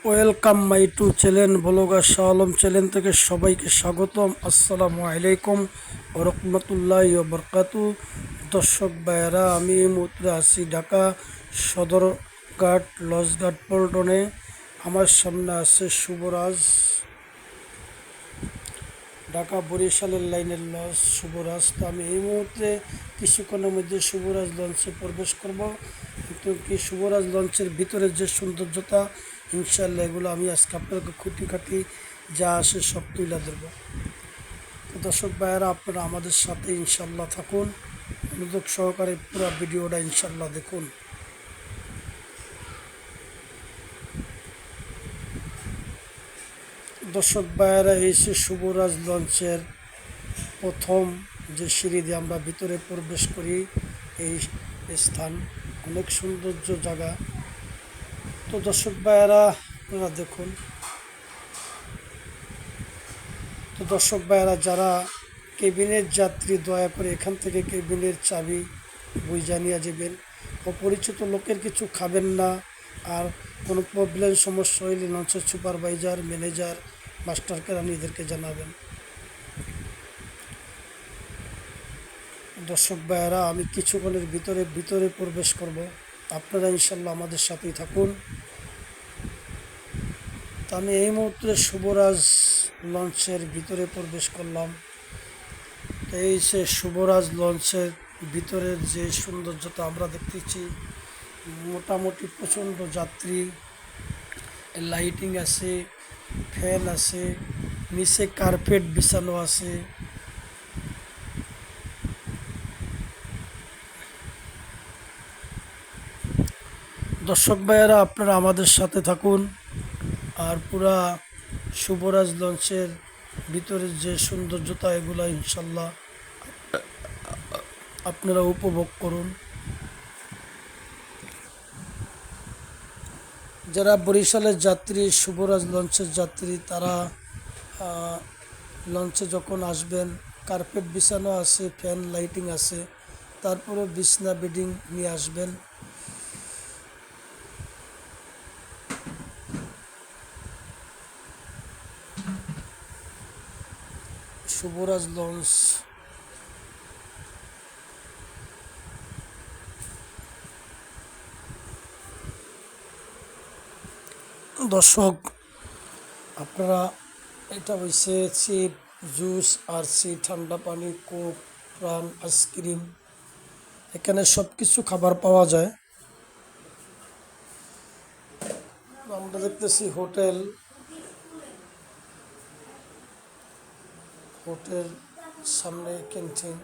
Welcome my to channel blogger Shah Alam channel থেকে সবাইকে স্বাগতম। আসসালামু আলাইকুম রহমতুল্লাহ বরকাতু। দর্শক ভাইয়েরা, আমি এই মুহূর্তে আছি ঢাকা সদরঘাট লঞ্চঘাট পল্টনে। আমার সামনে আছে শুভরাজ, ঢাকা বরিশালের লাইনের লঞ্চ শুভরাজ। তো আমি এই মুহূর্তে কিছুক্ষণের মধ্যে শুভরাজ লঞ্চে প্রবেশ করব, কিন্তু কি শুভরাজ লঞ্চের ভিতরে যে সৌন্দর্যতা, ইনশাল্লাহ এগুলো আমি আজকে আপনাকে খুঁটিখাটি যা আসে সব তুলে ধরবো। তো দর্শক ভাইয়েরা, আপনারা আমাদের সাথে ইনশাল্লাহ থাকুন, মনোযোগ সহকারে পুরো ভিডিওটা ইনশাল্লাহ দেখুন। দর্শক ভাইয়েরা, এসে শুভরাজ লঞ্চের প্রথম যে সিঁড়ি দিয়ে আমরা ভিতরে প্রবেশ করি, এই স্থান অনেক সৌন্দর্য জায়গা। তো দর্শক ভাইয়েরা, আপনারা দেখুন। তো দর্শক ভাইয়েরা, যারা কেবিনের যাত্রী, দয়া করে এখান থেকে কেবিনের চাবি বুঝা নিয়ে যাবেন। অপরিচিত লোকের কিছু খাবেন না। আর কোনো প্রবলেম সমস্যা হইলে লঞ্চের সুপারভাইজার, ম্যানেজার, মাস্টার কেরানিদেরকে জানাবেন। দর্শক ভাইয়েরা, আমি কিছুক্ষণের ভিতরে প্রবেশ করব, আপনারা ইনশাল্লাহ আমাদের সাথেই থাকুন। তো আমি এই মুহূর্তে শুভরাজ লঞ্চের ভিতরে প্রবেশ করলাম। তো এই সে শুভরাজ লঞ্চের ভিতরের যে সৌন্দর্যতা আমরা দেখতেছি, মোটামুটি প্রচণ্ড যাত্রী, লাইটিং আছে, ফ্যান আছে, নিচে কার্পেট বিছানো আছে। দর্শক ভাইয়েরা, আপনারা আমাদের সাথে থাকুন, আর পুরা শুভরাজ লঞ্চের ভিতরের যে সৌন্দর্যতা, এগুলো ইনশাল্লাহ আপনারা উপভোগ করুন। যারা বরিশালের যাত্রী, শুভরাজ লঞ্চের যাত্রী, তারা লঞ্চে যখন আসবেন, কার্পেট বিছানো আছে, ফ্যান লাইটিং আছে, তারপরে বিছনা বেডিং নিয়ে আসবেন। শুভরাজ লঞ্চ দর্শক, আপনারা, এটা হয়েছে চিপ, জুস, আরসি, ঠান্ডা পানি, কোক, প্রাণ, আইসক্রিম, এখানে সব কিছু খাবার পাওয়া যায়। আমরা দেখতেছি হোটেল সামনে ক্যান্টিন,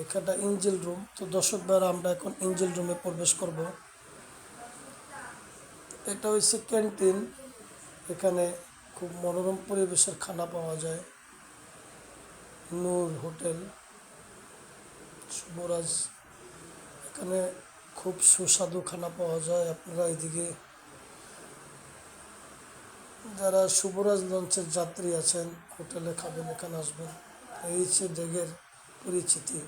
এখানটা ইঞ্জিল রুম। তো দর্শক ভাইরা, আমরা এখন ইঞ্জিল রুমে প্রবেশ করব। এটা হচ্ছে ক্যান্টিন, এখানে খুব মনোরম পরিবেশের খানা পাওয়া যায়। নূর হোটেল শুভরাজ, এখানে খুব সুস্বাদু খানা পাওয়া যায়। আপনারা এদিকে যারা শুভরাজ লঞ্চের যাত্রী আছেন, হোটেলে খাবেন, এখানে আসবেন। এই হচ্ছে ডেগের পরিচিতি।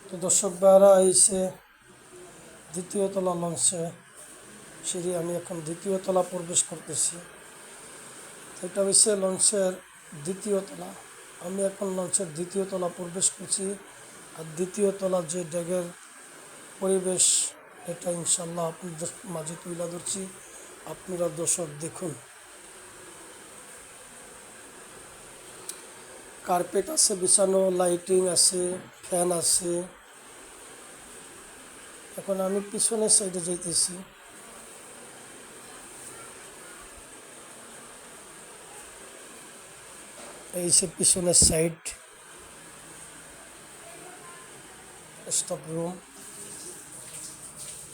তো দর্শক ভাইরা, এইসে দ্বিতীয় তলা লঞ্চে সিঁড়ি, আমি এখন দ্বিতীয় তলা প্রবেশ করতেছি। এটা হচ্ছে লঞ্চের দ্বিতীয় তলা। আমি এখন লঞ্চের দ্বিতীয় তলা প্রবেশ করছি। আর দ্বিতীয় তলার যে ডেগের পরিবেশ, এটা ইনশাল্লাহ আপনাদের মাঝে তুলে ধরছি। আপনারা দর্শক দেখুন, কার্পেট আছে বিছানো, লাইটিং আছে, ফ্যান আছে। এখন আমি পিছনের সাইডে যাইতেছি। এই সে পিছনের সাইড, স্টাফ রুম,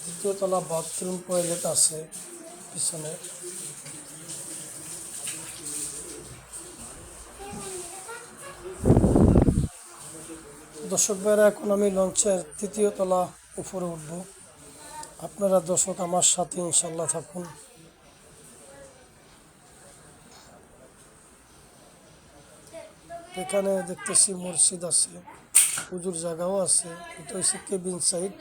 দ্বিতীয় তলা বাথরুম, টয়লেট আছে পিছনে। দর্শক ভাইরা, এখন আমি লঞ্চের তৃতীয় তলা উপরে উঠব। আপনারা দর্শক আমার সাথে ইনশাল্লাহ থাকুন। এখানে দেখতেছি মসজিদ আছে, পুজোর জায়গাও আছে। এটা হচ্ছে কেবিন সাইড।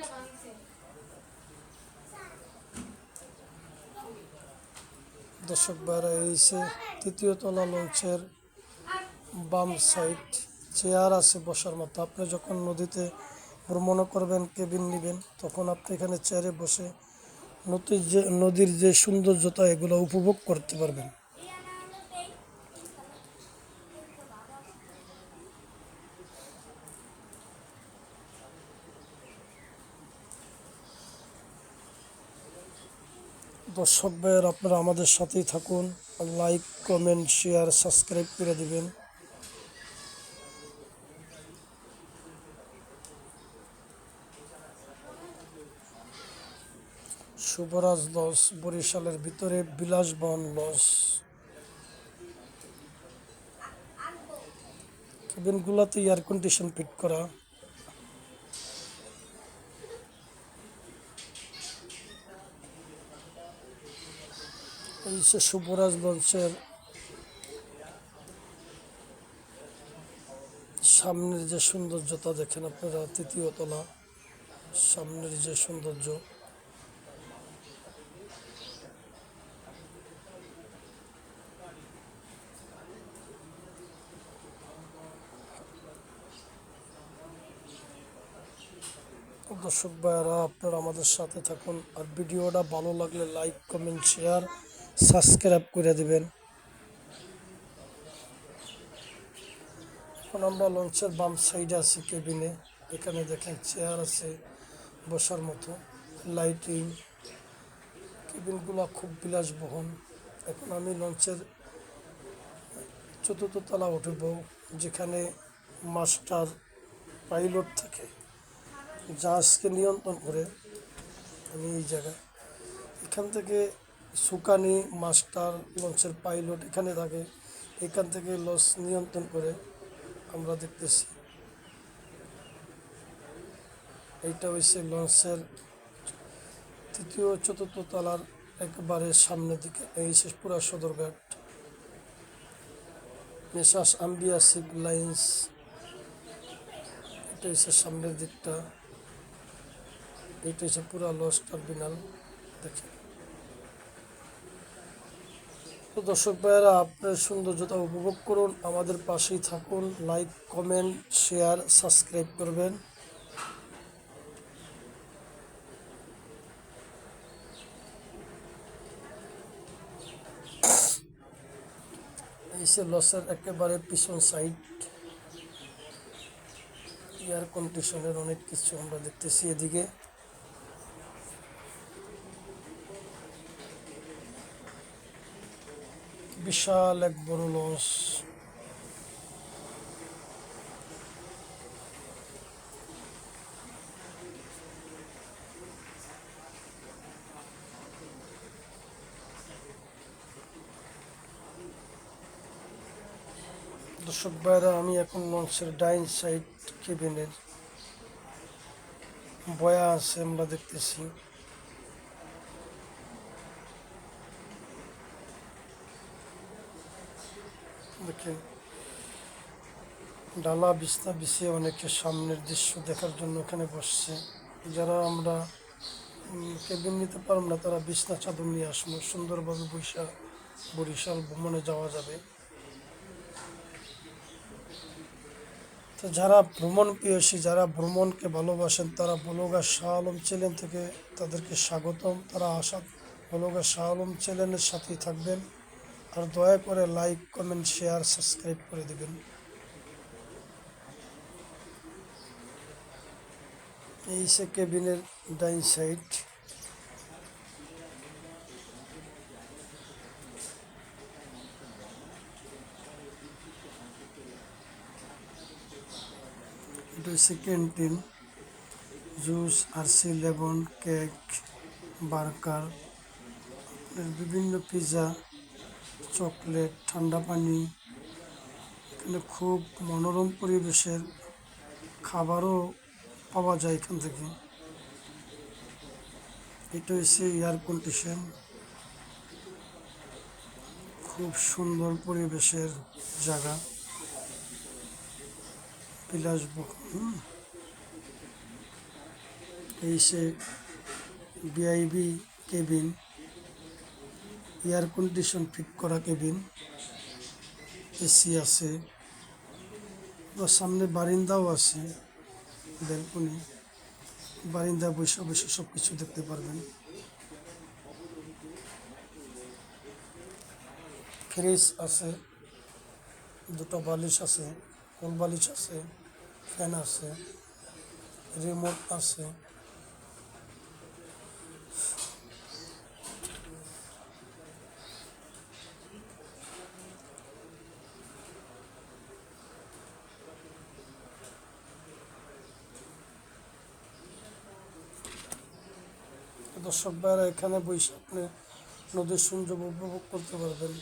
দর্শক ভাইরা, এই সে তৃতীয় তলা লঞ্চের বাম সাইড চেয়ার আছে বসার মতো। আপনি যখন নদীতে ভ্রমণ করবেন, কেবিন নেবেন, তখন আপনি এখানে চেয়ারে বসে নদীর যে সৌন্দর্যতা এগুলো উপভোগ করতে পারবেন। দর্শক ভাইয়ের, আপনারা আমাদের সাথেই থাকুন। লাইক, কমেন্ট, শেয়ার, সাবস্ক্রাইব করে দিবেন। শুভরাজ লজ বরিশালের ভিতরে বিলাসবহুল লজ। কেবিনগুলোতে এয়ার কন্ডিশন ফিট করা। এই সে শুভরাজ লঞ্চের সামনের যে সৌন্দর্যতা দেখেন আপনারা, তৃতীয় তলা, সামনের যে সৌন্দর্য। দর্শক ভাইয়ারা, আপনারা আমাদের সাথে থাকুন। আর ভিডিওটা ভালো লাগলে লাইক, কমেন্ট, শেয়ার, সাবস্ক্রাইব করে দিবেন। এখন আমরা লঞ্চের বাম সাইডে আছি কেবিনে। এখানে দেখেন চেয়ার আছে বসার মতো, লাইটিং, কেবিনগুলো খুব বিলাসবহুল। এখন আমি লঞ্চের চতুর্থ তলা উঠব, যেখানে মাস্টার পাইলট থাকে, জাহাজকে নিয়ন্ত্রণ করে। আমি এই জায়গায়, এখান থেকে সুকানি মাস্টার, লঞ্চের পাইলট এখানে থাকে। এখান থেকে লঞ্চ নিয়ন্ত্রণ করে আমরা দেখতেছি। এইটা হচ্ছে লঞ্চের তৃতীয় চতুর্থ তলার একবারে সামনের দিকে। এই শেষ পুরা সদরঘাট, মেসাস আম্বিয়া শিপ লাইন্স। এটা হচ্ছে সামনের দিকটা, এটা হচ্ছে পুরা লঞ্চ টার্মিনাল। দেখেন তো দর্শক ভাইয়েরা, আপনার সৌন্দর্যতা উপভোগ করুন, আমাদের পাশেই থাকুন। লাইক, কমেন্ট, শেয়ার, সাবস্ক্রাইব করবেন। এই সে লসের একেবারে পিছন সাইড, এয়ার কন্ডিশনের অনেক কিছু আমরা দেখতেছি এদিকে। বিশাল এক বড় লঞ্চ। দর্শক ভাইরা, আমি এখন লঞ্চের ডাইন সাইড কেবিনের বয়া আছে আমরা দেখতেছি। দেখেন ডালা বিছনা বিছিয়ে অনেকে সামনের দৃশ্য দেখার জন্য এখানে বসছে। যারা আমরা কেবিন নিতে পারব না, তারা বিছনা চাদর নিয়ে আসবো, সুন্দরভাবে বরিশাল ভ্রমণে যাওয়া যাবে। তো যারা ভ্রমণ প্রিয়সী, যারা ভ্রমণকে ভালোবাসেন, তারা ব্লগার শাহ আলম চ্যানেল থেকে তাদেরকে স্বাগতম। তারা ব্লগার শাহ আলম চ্যানেলের সাথেই থাকবেন। আর দয়া করে লাইক, কমেন্ট, শেয়ার, সাবস্ক্রাইব করে দেবেন। এই সে কেবিনের ডাইন সাইড। এটা হচ্ছে canteen, juice, RC, lemon, cake, burger, বিভিন্ন পিৎজা, চকলেট, ঠান্ডা পানি। এখানে খুব মনোরম পরিবেশের খাবারও পাওয়া যায় এখান থেকে। এটা হচ্ছে এয়ার কন্ডিশন, খুব সুন্দর পরিবেশের জায়গা, বিলাসবহুল। এই সে VIP cabin. Air condition fit করা কেবিন, এসি আছে, বা সামনে বারিন্দাও আছে, ব্যালকনি, বারিন্দা বসে বসে সব কিছু দেখতে পারবেন। ফ্রিজ আছে, দুটো বালিশ আছে, কোল বালিশ আছে, ফ্যান আছে, রিমোট আছে। দর্শক ভাইরা এখানে বসে আপনি নদীর সৌন্দর্য উপভোগ করতে পারবেন।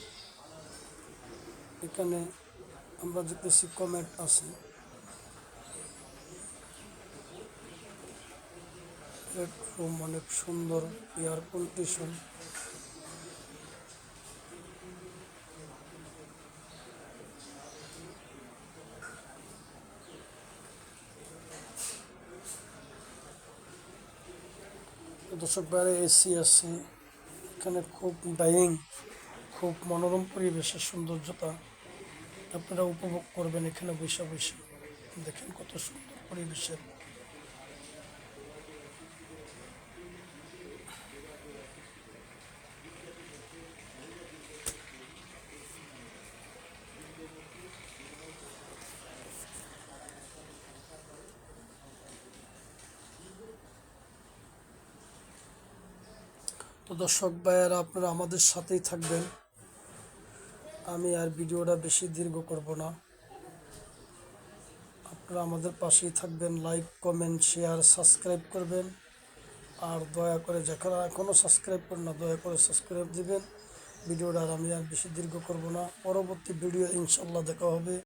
এখানে আমরা দেখতেছি কমেট আছে, বেডরুম অনেক সুন্দর, এয়ার কন্ডিশন। দর্শক বাইরে এসি আছে, এখানে খুব ডাইনিং, খুব মনোরম পরিবেশের সৌন্দর্যতা আপনারা উপভোগ করবেন এখানে বসে বসে। দেখেন কত সুন্দর পরিবেশের। তো দর্শক ভাইয়েরা আপনারা আমাদের সাথেই থাকবেন। আমি আর ভিডিওটা বেশি দীর্ঘ করব না, আপনারা আমাদের পাশেই থাকবেন। লাইক, কমেন্ট, শেয়ার, সাবস্ক্রাইব করবেন। আর দয়া করে যারা এখনও সাবস্ক্রাইব করেন না, দয়া করে সাবস্ক্রাইব দিবেন। ভিডিওটা আর আমি আর বেশি দীর্ঘ করব না। পরবর্তী ভিডিও ইনশাল্লাহ দেখা হবে।